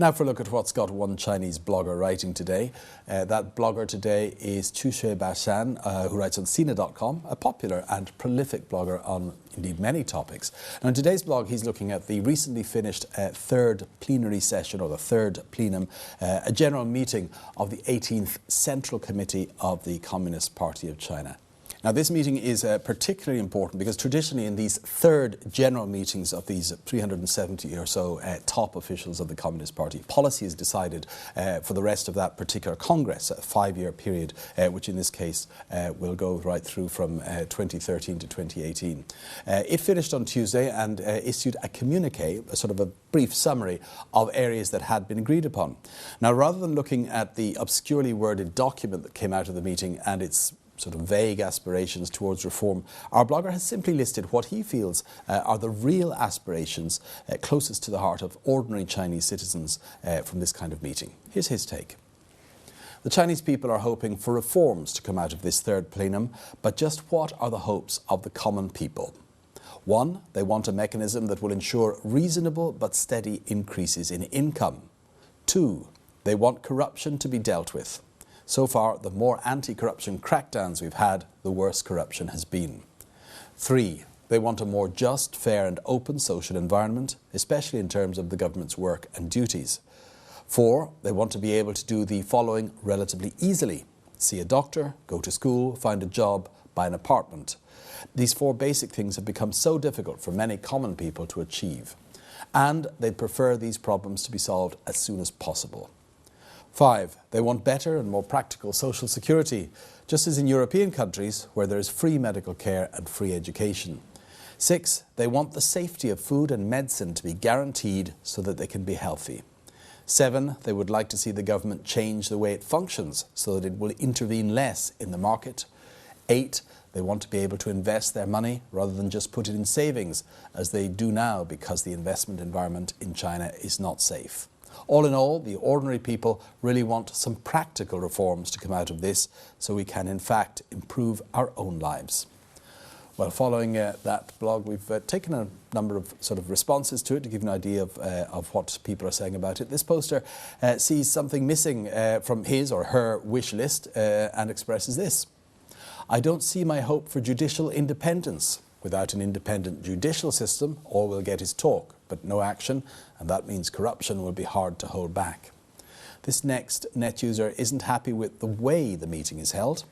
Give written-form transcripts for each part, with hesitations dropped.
Now for a look at what's got one Chinese blogger writing today. That blogger today is Chushui Bashan, who writes on Sina.com, a popular and prolific blogger on indeed many topics. Now in today's blog he's looking at the recently finished third plenary session, or the third plenum, a general meeting of the 18th Central Committee of the Communist Party of China. Now this meeting is particularly important because traditionally in these third general meetings of these 370 or so top officials of the Communist Party, policy is decided for the rest of that particular Congress, a 5-year period, which in this case will go right through from 2013 to 2018. It finished on Tuesday and issued a communique, a sort of a brief summary of areas that had been agreed upon. Now rather than looking at the obscurely worded document that came out of the meeting and its sort of vague aspirations towards reform, our blogger has simply listed what he feels are the real aspirations closest to the heart of ordinary Chinese citizens from this kind of meeting. Here's his take. The Chinese people are hoping for reforms to come out of this third plenum, but just what are the hopes of the common people? 1, they want a mechanism that will ensure reasonable but steady increases in income. 2, they want corruption to be dealt with. So far, the more anti-corruption crackdowns we've had, the worse corruption has been. 3, they want a more just, fair and open social environment, especially in terms of the government's work and duties. 4, they want to be able to do the following relatively easily: see a doctor, go to school, find a job, buy an apartment. These 4 basic things have become so difficult for many common people to achieve, and they'd prefer these problems to be solved as soon as possible. 5, they want better and more practical social security, just as in European countries where there is free medical care and free education. 6, they want the safety of food and medicine to be guaranteed so that they can be healthy. 7, they would like to see the government change the way it functions so that it will intervene less in the market. 8, they want to be able to invest their money rather than just put it in savings, as they do now because the investment environment in China is not safe. All in all, the ordinary people really want some practical reforms to come out of this so we can in fact improve our own lives. Well, following that blog, we've taken a number of sort of responses to it to give an idea of what people are saying about it. This poster sees something missing from his or her wish list and expresses this: I don't see my hope for judicial independence. Without an independent judicial system, all we'll get is talk, but no action, and that means corruption will be hard to hold back. This next net user isn't happy with the way the meeting is held.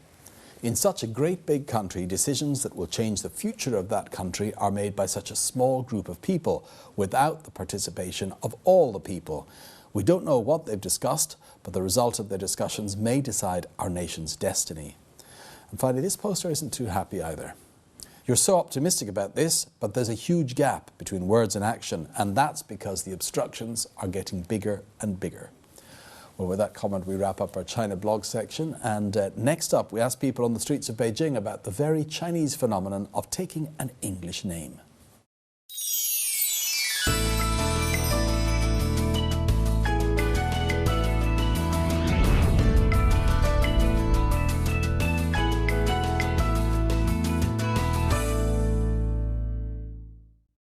In such a great big country, decisions that will change the future of that country are made by such a small group of people without the participation of all the people. We don't know what they've discussed, but the result of their discussions may decide our nation's destiny. And finally, this poster isn't too happy either. You're so optimistic about this, but there's a huge gap between words and action, and that's because the obstructions are getting bigger and bigger. Well, with that comment, we wrap up our China blog section, and next up, we ask people on the streets of Beijing about the very Chinese phenomenon of taking an English name.